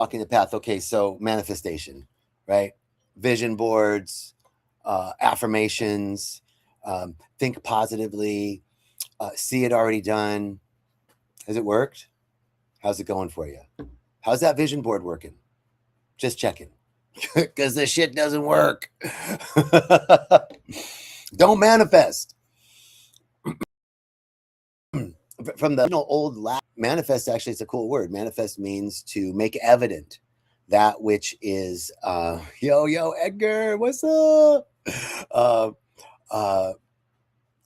Walking the path. Okay, so manifestation, right? Vision boards, affirmations, think positively, see it already done. Has it worked? How's it going for you? How's that vision board working? Just checking. Because this shit doesn't work. Don't manifest. From the old Latin, manifest actually is a cool word. Manifest means to make evident that which is, yo, Edgar, what's up? Uh, uh,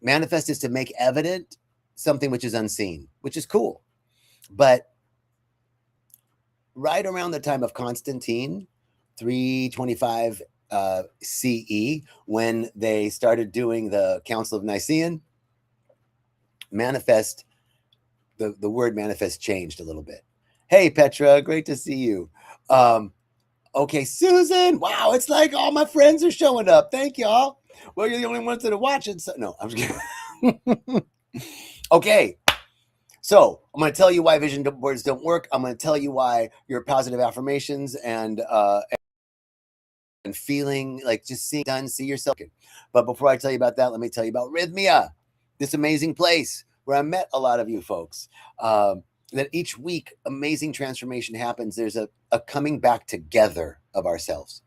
manifest is to make evident something which is unseen, which is cool. But right around the time of Constantine, 325 CE, when they started doing the Council of Nicene, manifest, the word manifest changed a little bit. Hey, Petra, great to see you. Okay, Susan, wow, it's like all my friends are showing up. Thank y'all. Well, you're the only ones that are watching. So, no, I'm just kidding. Okay, so I'm going to tell you why vision boards don't work. I'm going to tell you why your positive affirmations and feeling like just seeing done, see yourself. But before I tell you about that, let me tell you about Rythmia, this amazing place where I met a lot of you folks. That each week, amazing transformation happens. There's a coming back together of ourselves,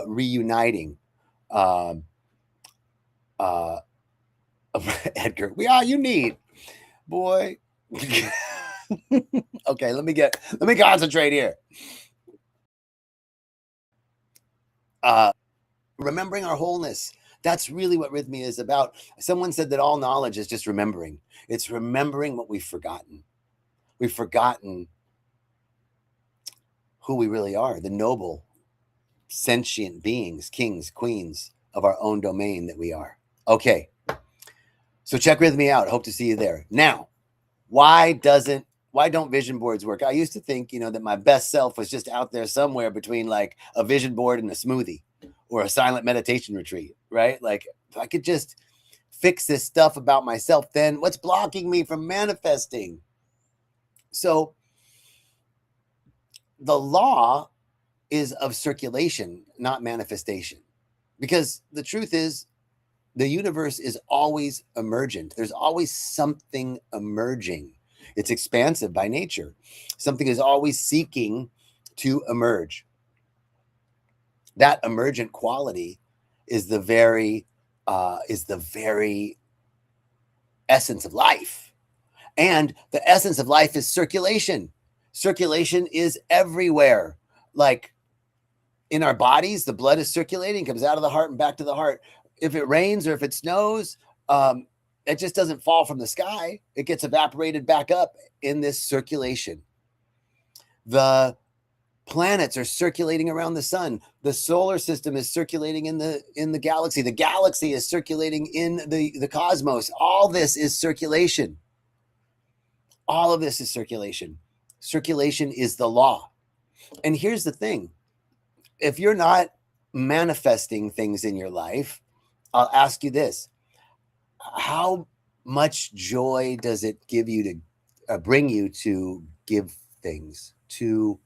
reuniting. Edgar, we are you need, boy. Okay, let me concentrate here. Remembering our wholeness. That's really what Rythmia is about. Someone said that all knowledge is just remembering. It's remembering what we've forgotten. We've forgotten who we really are, the noble, sentient beings, kings, queens of our own domain that we are. Okay, so check Rythmia out. Hope to see you there. Now, why don't vision boards work? I used to think, that my best self was just out there somewhere between like a vision board and a smoothie or a silent meditation retreat, right? Like if I could just fix this stuff about myself, then what's blocking me from manifesting? So the law is of circulation, not manifestation. Because the truth is, the universe is always emergent. There's always something emerging. It's expansive by nature. Something is always seeking to emerge. That emergent quality is the very essence of life. And the essence of life is circulation. Circulation is everywhere. Like in our bodies, the blood is circulating, comes out of the heart and back to the heart. If it rains or if it snows, it just doesn't fall from the sky. It gets evaporated back up in this circulation. The planets are circulating around the sun. The solar system is circulating in the galaxy. The galaxy is circulating in the cosmos. All this is circulation. All of this is circulation. Circulation is the law. And here's the thing. If you're not manifesting things in your life, I'll ask you this. How much joy does it give you to bring you to give things, to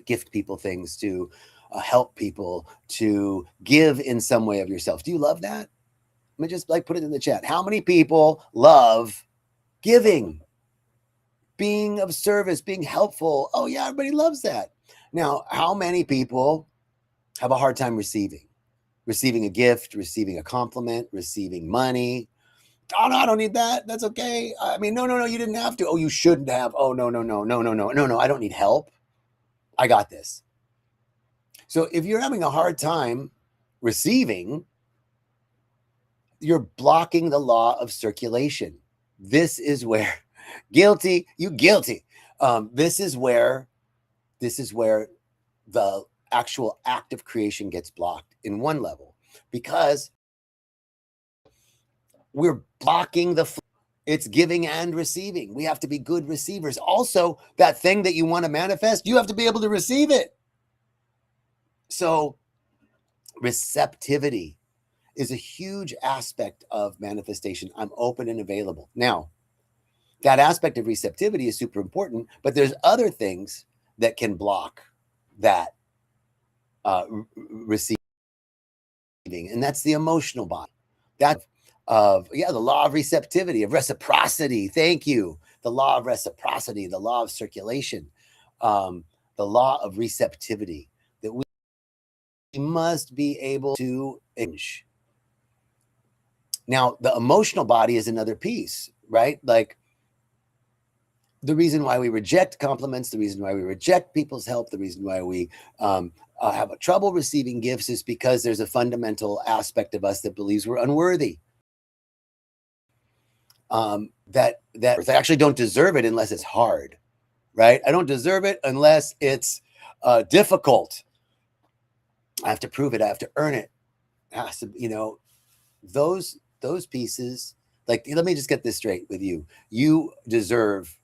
gift people things, to help people, to give in some way of yourself? Do you love that? Let me just put it in the chat. How many people love giving, being of service, being helpful? Oh yeah, everybody loves that. Now, how many people have a hard time receiving a gift, receiving a compliment, receiving money? Oh no, I don't need that. That's okay. I mean, no, you didn't have to. Oh, you shouldn't have. Oh, no, I don't need help. I got this. So if you're having a hard time receiving, you're blocking the law of circulation. This is where guilty. This is where the actual act of creation gets blocked in one level, because we're blocking the flow. It's giving and receiving. We have to be good receivers. Also, that thing that you want to manifest, you have to be able to receive it. So receptivity is a huge aspect of manifestation. I'm open and available. Now, that aspect of receptivity is super important, but there's other things that can block that receiving, and that's the emotional body. That the law of receptivity, of reciprocity. Thank you. The law of reciprocity, the law of circulation, the law of receptivity, that we must be able to exchange. Now, the emotional body is another piece, right? Like, the reason why we reject compliments, the reason why we reject people's help, the reason why we have a trouble receiving gifts is because there's a fundamental aspect of us that believes we're unworthy. That I actually don't deserve it unless it's hard, right? I don't deserve it unless it's difficult. I have to prove it. I have to earn it. Has to, those pieces. Like, let me just get this straight with you. You deserve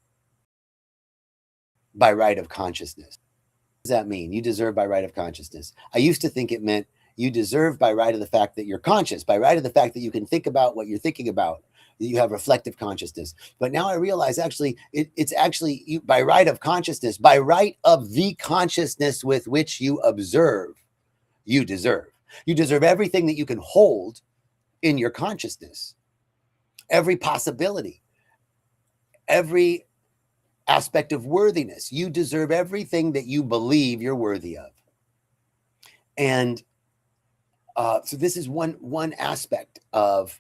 by right of consciousness. What does that mean? You deserve by right of consciousness. I used to think it meant you deserve by right of the fact that you're conscious, by right of the fact that you can think about what you're thinking about, that you have reflective consciousness. But now I realize actually it's actually you, by right of consciousness, by right of the consciousness with which you observe, you deserve. You deserve everything that you can hold in your consciousness, every possibility, every aspect of worthiness. You deserve everything that you believe you're worthy of. And so this is one aspect of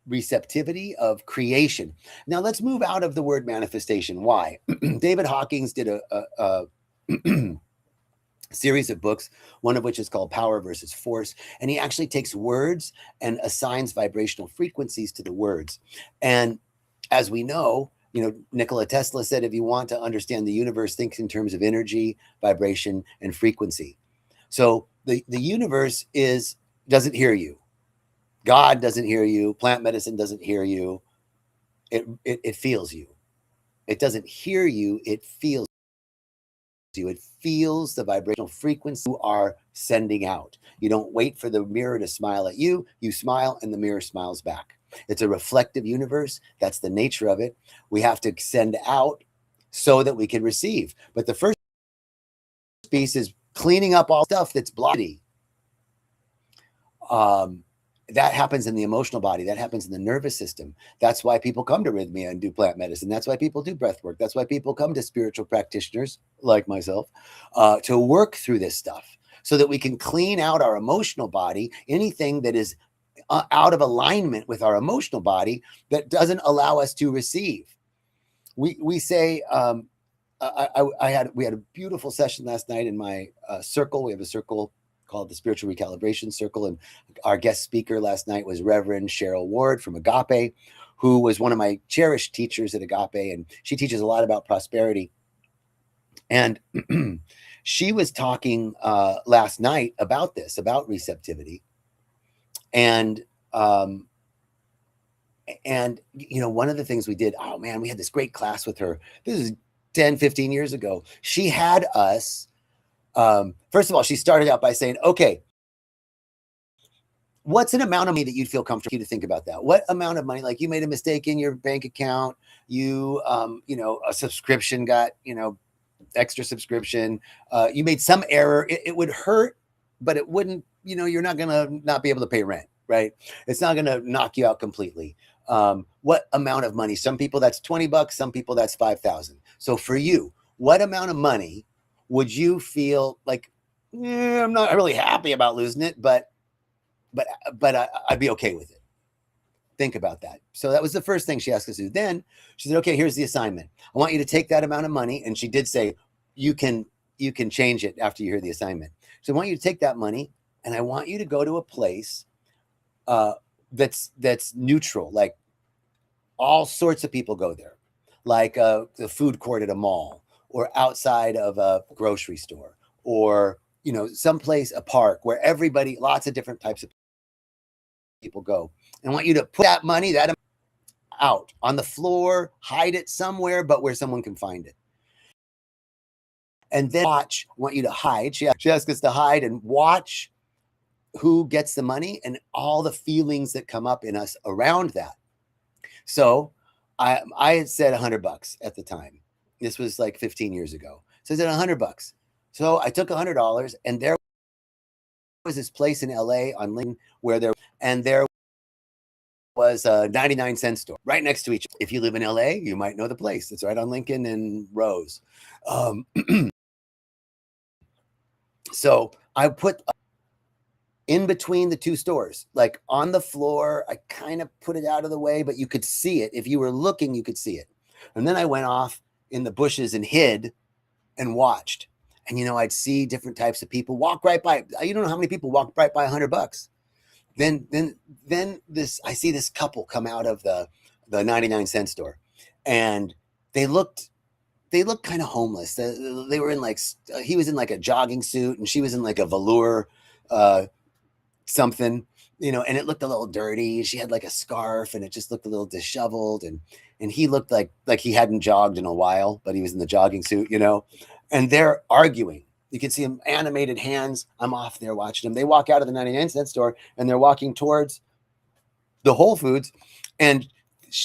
receptivity, of creation. Now let's move out of the word manifestation. Why? David Hawkins did a series of books, one of which is called Power versus Force. And he actually takes words and assigns vibrational frequencies to the words. And as we know, Nikola Tesla said, if you want to understand the universe, think in terms of energy, vibration, and frequency. So the universe doesn't hear you. God doesn't hear you. Plant medicine doesn't hear you. It feels you. It doesn't hear you. It feels you. It feels the vibrational frequency you are sending out. You don't wait for the mirror to smile at you. You smile and the mirror smiles back. It's a reflective universe. That's the nature of it. We have to send out so that we can receive. But the first piece is cleaning up all stuff that's blocky. That happens in the emotional body. That happens in the nervous system. That's why people come to Rythmia and do plant medicine. That's why people do breath work. That's why people come to spiritual practitioners like myself to work through this stuff so that we can clean out our emotional body, anything that is out of alignment with our emotional body that doesn't allow us to receive. We say, we had a beautiful session last night in my circle. We have a circle called the Spiritual Recalibration Circle. And our guest speaker last night was Reverend Cheryl Ward from Agape, who was one of my cherished teachers at Agape. And she teaches a lot about prosperity. And she was talking last night about this, about receptivity. And one of the things we did, oh man, we had this great class with her. This is 10, 15 years ago. She had us, first of all, she started out by saying, okay, what's an amount of money that you'd feel comfortable to think about that? What amount of money, like you made a mistake in your bank account, you, a subscription got, extra subscription, you made some error. It would hurt, but it wouldn't, you're not going to not be able to pay rent, right? It's not going to knock you out completely. What amount of money? Some people that's $20, some people that's 5,000. So for you, what amount of money would you feel like, I'm not really happy about losing it, but I'd be okay with it. Think about that. So that was the first thing she asked us to do. Then she said, okay, here's the assignment. I want you to take that amount of money. And she did say, you can change it after you hear the assignment. So I want you to take that money and I want you to go to a place that's neutral. Like all sorts of people go there, like the food court at a mall or outside of a grocery store or, someplace, a park where everybody, lots of different types of people go. And I want you to put that money, that out on the floor, hide it somewhere, but where someone can find it. And then watch, I want you to hide. She asked us to hide and watch who gets the money and all the feelings that come up in us around that. So I had said $100 at the time. This was like 15 years ago. So I said $100. So I took $100, and there was this place in LA on Lincoln where there was a 99-cent store right next to each other. If you live in LA, you might know the place. It's right on Lincoln and Rose. So I put in between the two stores, like on the floor. I kind of put it out of the way, but you could see it. If you were looking, you could see it. And then I went off in the bushes and hid and watched. And, I'd see different types of people walk right by. You don't know how many people walk right by $100. Then I see this couple come out of the 99-cent store, and they looked kind of homeless. They were in he was in like a jogging suit, and she was in like a velour something, and it looked a little dirty. She had like a scarf, and it just looked a little disheveled, and he looked like he hadn't jogged in a while, but he was in the jogging suit, and they're arguing. You can see them, animated hands. I'm off there watching them. They walk out of the 99-cent store, and they're walking towards the Whole Foods, and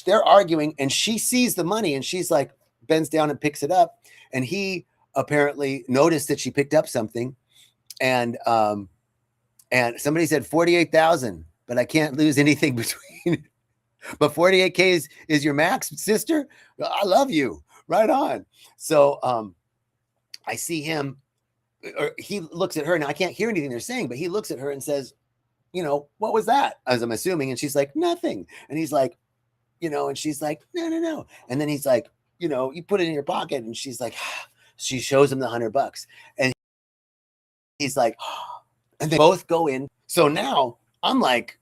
they're arguing, and she sees the money, and she's like, bends down and picks it up, and he apparently noticed that she picked up something, and somebody said 48,000, but I can't lose anything between. But 48K is your max, sister. I love you. Right on. So I see him, or he looks at her. Now I can't hear anything they're saying, but he looks at her and says, what was that? As I'm assuming. And she's like, nothing. And he's like, and she's like, no. And then he's like, you put it in your pocket. And she's like, she shows him the $100. And he's like, and they both go in. So now I'm like,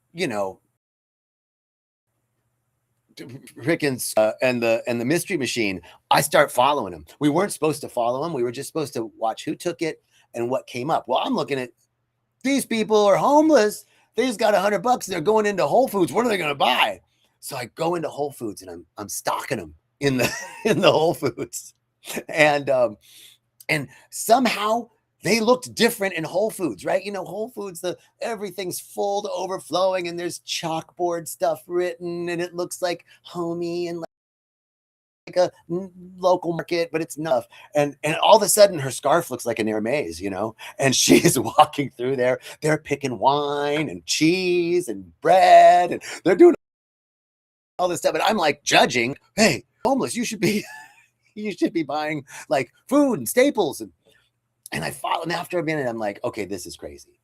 Rickens and the mystery machine. I start following him. We weren't supposed to follow him. We were just supposed to watch who took it and what came up. Well, I'm looking at, these people are homeless. They just got $100 and they're going into Whole Foods. What are they going to buy? So I go into Whole Foods, and I'm stalking them in the Whole Foods, and somehow they looked different in Whole Foods, right? Whole Foods, everything's full to overflowing, and there's chalkboard stuff written, and it looks like homey and like a local market, but it's enough. And all of a sudden, her scarf looks like an Hermes, and she's walking through there. They're picking wine and cheese and bread, and they're doing all this stuff. And I'm like judging, hey, homeless, you should be buying like food and staples. And I follow, and after a minute, I'm like, okay, this is crazy.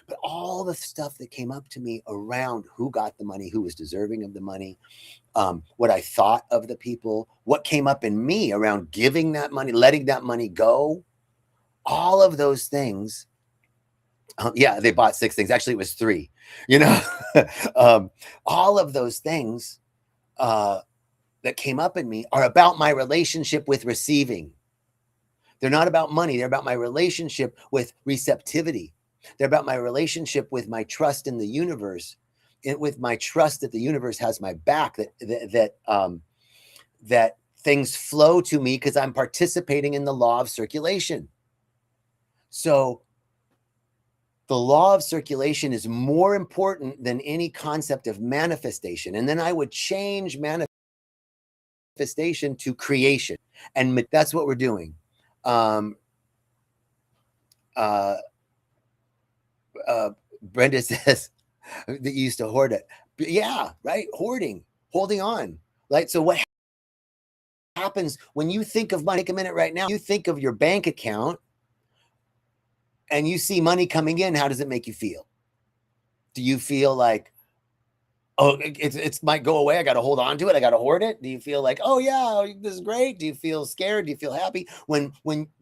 But all the stuff that came up to me around who got the money, who was deserving of the money, what I thought of the people, what came up in me around giving that money, letting that money go, all of those things. Yeah, they bought 6 things. Actually, it was 3, all of those things that came up in me are about my relationship with receiving. They're not about money. They're about my relationship with receptivity. They're about my relationship with my trust in the universe, with my trust that the universe has my back, that things flow to me because I'm participating in the law of circulation. So the law of circulation is more important than any concept of manifestation. And then I would change manifestation to creation. And that's what we're doing. Brenda says that you used to hoard it. Yeah, right. Holding on. Right. So what happens when you think of money? Take a minute right now. You think of your bank account and you see money coming in. How does it make you feel? Do you feel like, oh, it might go away, I got to hold on to it, I got to hoard it? Do you feel like, oh yeah, this is great? Do you feel scared? Do you feel happy? When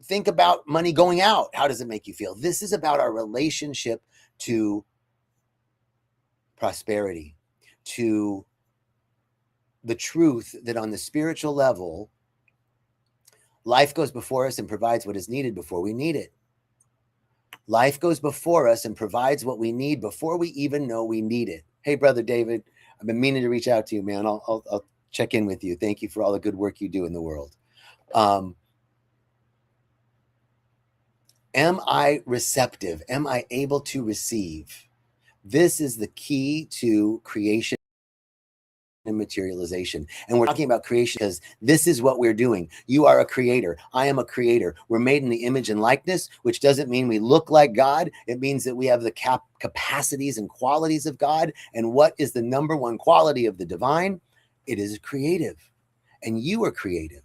think about money going out, how does it make you feel? This is about our relationship to prosperity, to the truth that on the spiritual level, life goes before us and provides what is needed before we need it. Life goes before us and provides what we need before we even know we need it. Hey, Brother David, I've been meaning to reach out to you, man. I'll check in with you. Thank you for all the good work you do in the world. Am I receptive? Am I able to receive? This is the key to creation and materialization. And we're talking about creation because this is what we're doing. You are a creator. I am a creator. We're made in the image and likeness, which doesn't mean we look like God. It means that we have the capacities and qualities of God. And what is the number one quality of the divine? It is creative. And you are creative.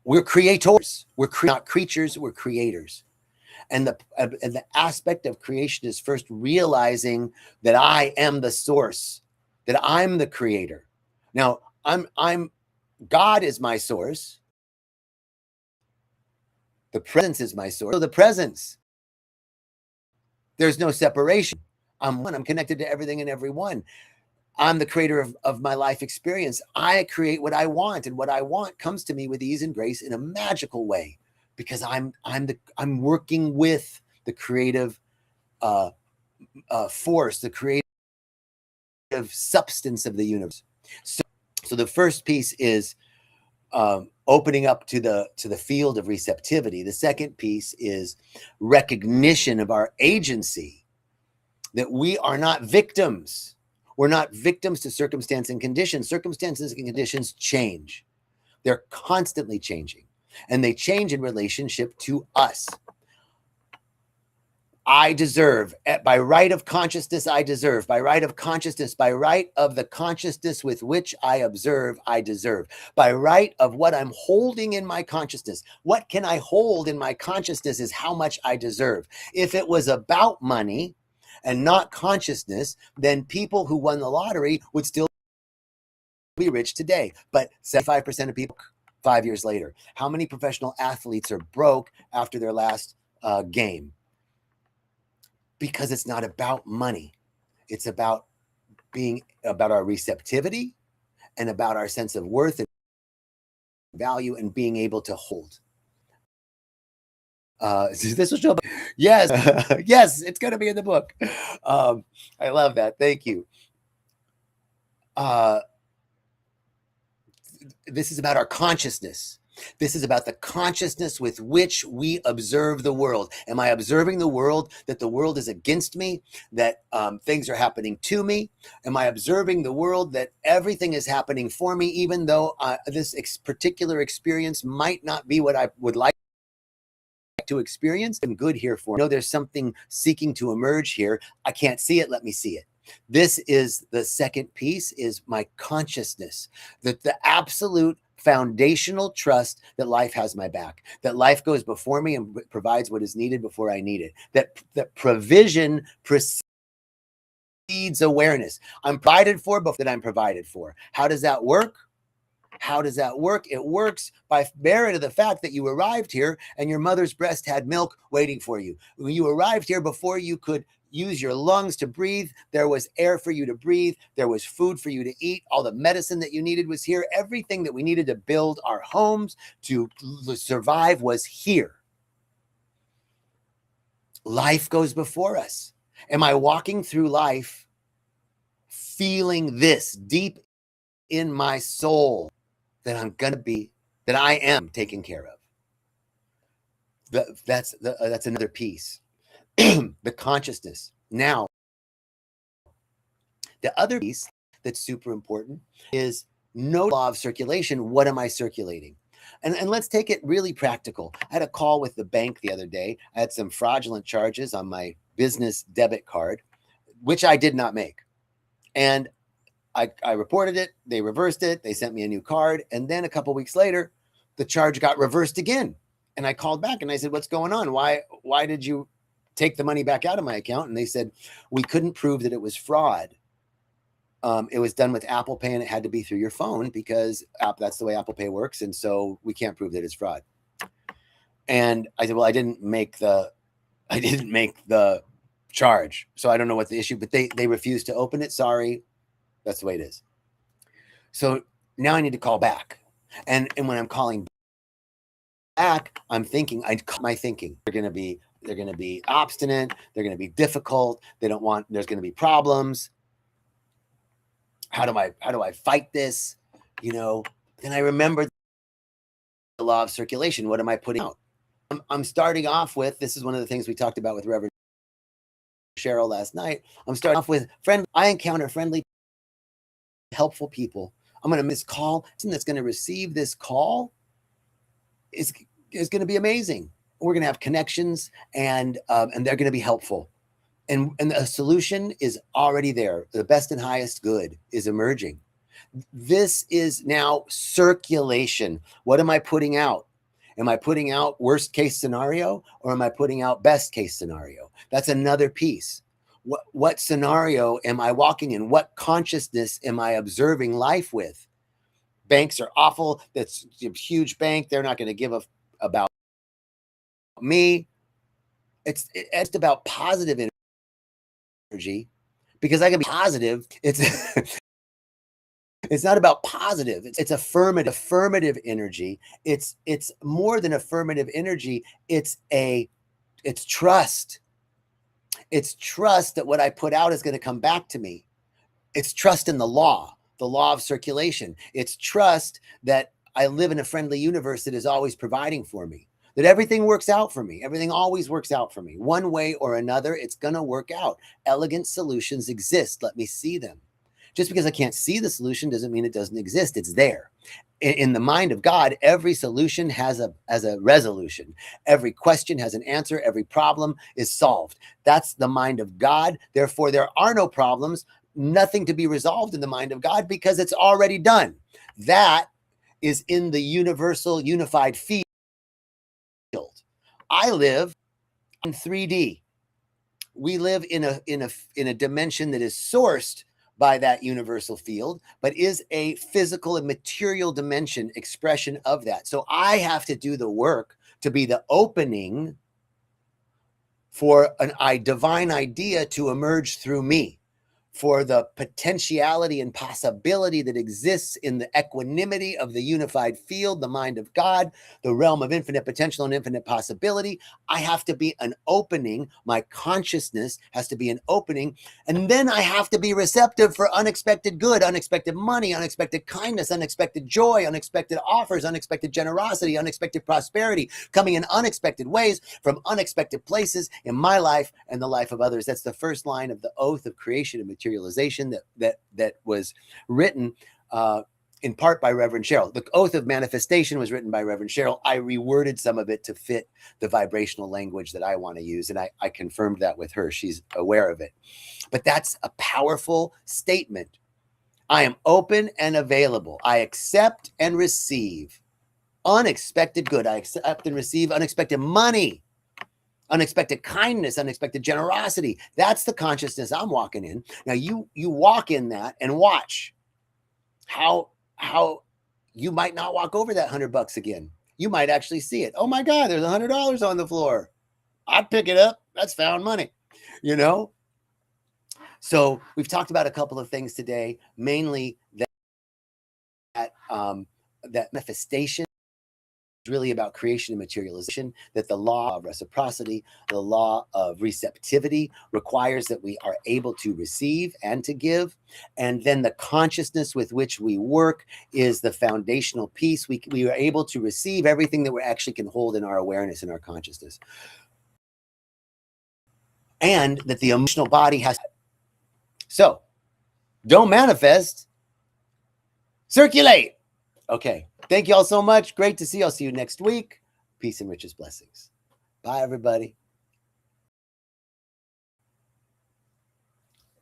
We're creators. We're not creatures. We're creators. And the aspect of creation is first realizing that I am the source, that I'm the creator. Now, God is my source. The presence is my source. So the presence, there's no separation. I'm one. I'm connected to everything and everyone. I'm the creator of my life experience. I create what I want, and what I want comes to me with ease and grace in a magical way, because I'm working with the creative force, the creative substance of the universe. So the first piece is opening up to the field of receptivity. The second piece is recognition of our agency, that we are not victims. We're not victims to circumstance and conditions. Circumstances and conditions change. They're constantly changing, and they change in relationship to us. I deserve, by right of consciousness, I deserve, by right of consciousness, by right of the consciousness with which I observe, I deserve, by right of what I'm holding in my consciousness. What can I hold in my consciousness is how much I deserve. If it was about money and not consciousness, then people who won the lottery would still be rich today. But 75% of people 5 years later. How many professional athletes are broke after their last game? Because it's not about money. It's about our receptivity and about our sense of worth and value and being able to hold. This will show up. Yes, yes, it's going to be in the book. I love that. Thank you. This is about our consciousness. This is about the consciousness with which we observe the world. Am I observing the world that the world is against me, that things are happening to me? Am I observing the world that everything is happening for me, even though this particular experience might not be what I would like to experience? I'm good here for. I know there's something seeking to emerge here. I can't see it. Let me see it. This is the second piece, is my consciousness, that the absolute foundational trust that life has my back, that life goes before me and provides what is needed before I need it, that provision precedes awareness. I'm provided for, but that I'm provided for. How does that work? How does that work? It works by merit of the fact that you arrived here and your mother's breast had milk waiting for you. When you arrived here, before you could use your lungs to breathe, there was air for you to breathe. There was food for you to eat. All the medicine that you needed was here. Everything that we needed to build our homes, to survive, was here. Life goes before us. Am I walking through life feeling this deep in my soul, that I'm going to be, that I am taken care of? That's another piece. The consciousness. Now, the other piece that's super important is no law of circulation. What am I circulating? And let's take it really practical. I had a call with the bank the other day. I had some fraudulent charges on my business debit card, which I did not make. And I reported it. They reversed it. They sent me a new card. And then a couple of weeks later, the charge got reversed again. And I called back and I said, what's going on? Why did you take the money back out of my account? And they said, we couldn't prove that it was fraud. It was done with Apple Pay and it had to be through your phone, because that's the way Apple Pay works. And so we can't prove that it's fraud. And I said, well, I didn't make the charge, so I don't know what the issue, but they refused to open it. Sorry. That's the way it is. So now I need to call back. And when I'm calling back, I'm thinking, they're going to be obstinate. They're going to be difficult. There's going to be problems. How do I fight this? Then I remember the law of circulation. What am I putting out? I'm starting off with, this is one of the things we talked about with Reverend Cheryl last night. I'm starting off with friend. I encounter friendly, helpful people. I'm going to miss call. Person that's going to receive this call is going to be amazing. We're going to have connections, and they're going to be helpful. And the solution is already there. The best and highest good is emerging. This is now circulation. What am I putting out? Am I putting out worst case scenario, or am I putting out best case scenario? That's another piece. What scenario am I walking in? What consciousness am I observing life with? Banks are awful. That's a huge bank. They're not going to give about me. It's about positive energy, because I can be positive. It's not about positive. It's affirmative energy. It's more than affirmative energy. It's trust. It's trust that what I put out is going to come back to me. It's trust in the law of circulation. It's trust that I live in a friendly universe that is always providing for me, that everything works out for me. Everything always works out for me. One way or another, it's going to work out. Elegant solutions exist. Let me see them. Just because I can't see the solution doesn't mean it doesn't exist. It's there. In the mind of God, every solution has a resolution. Every question has an answer. Every problem is solved. That's the mind of God. Therefore, there are no problems, nothing to be resolved in the mind of God, because it's already done. That is in the universal unified field. I live in 3D. We live in a dimension that is sourced by that universal field, but is a physical and material dimension expression of that. So I have to do the work to be the opening for a divine idea to emerge through me, for the potentiality and possibility that exists in the equanimity of the unified field, the mind of God, the realm of infinite potential and infinite possibility. I have to be an opening. My consciousness has to be an opening. And then I have to be receptive for unexpected good, unexpected money, unexpected kindness, unexpected joy, unexpected offers, unexpected generosity, unexpected prosperity, coming in unexpected ways from unexpected places in my life and the life of others. That's the first line of the oath of creation and materialization that was written in part by Reverend Cheryl. The Oath of Manifestation was written by Reverend Cheryl. I reworded some of it to fit the vibrational language that I want to use, and I confirmed that with her. She's aware of it. But that's a powerful statement. I am open and available. I accept and receive unexpected good. I accept and receive unexpected money, unexpected kindness, unexpected generosity. That's the consciousness I'm walking in. Now you walk in that and watch how you might not walk over that $100 again. You might actually see it. Oh my God, there's $100 on the floor. I'd pick it up. That's found money, you know? So we've talked about a couple of things today, mainly that manifestation really about creation and materialization, that the law of reciprocity, the law of receptivity requires that we are able to receive and to give. And then the consciousness with which we work is the foundational piece. We are able to receive everything that we actually can hold in our awareness and our consciousness. And that the emotional body has. So don't manifest, circulate. Okay. Thank you all so much. Great to see you. I'll see you next week. Peace and riches blessings. Bye, everybody.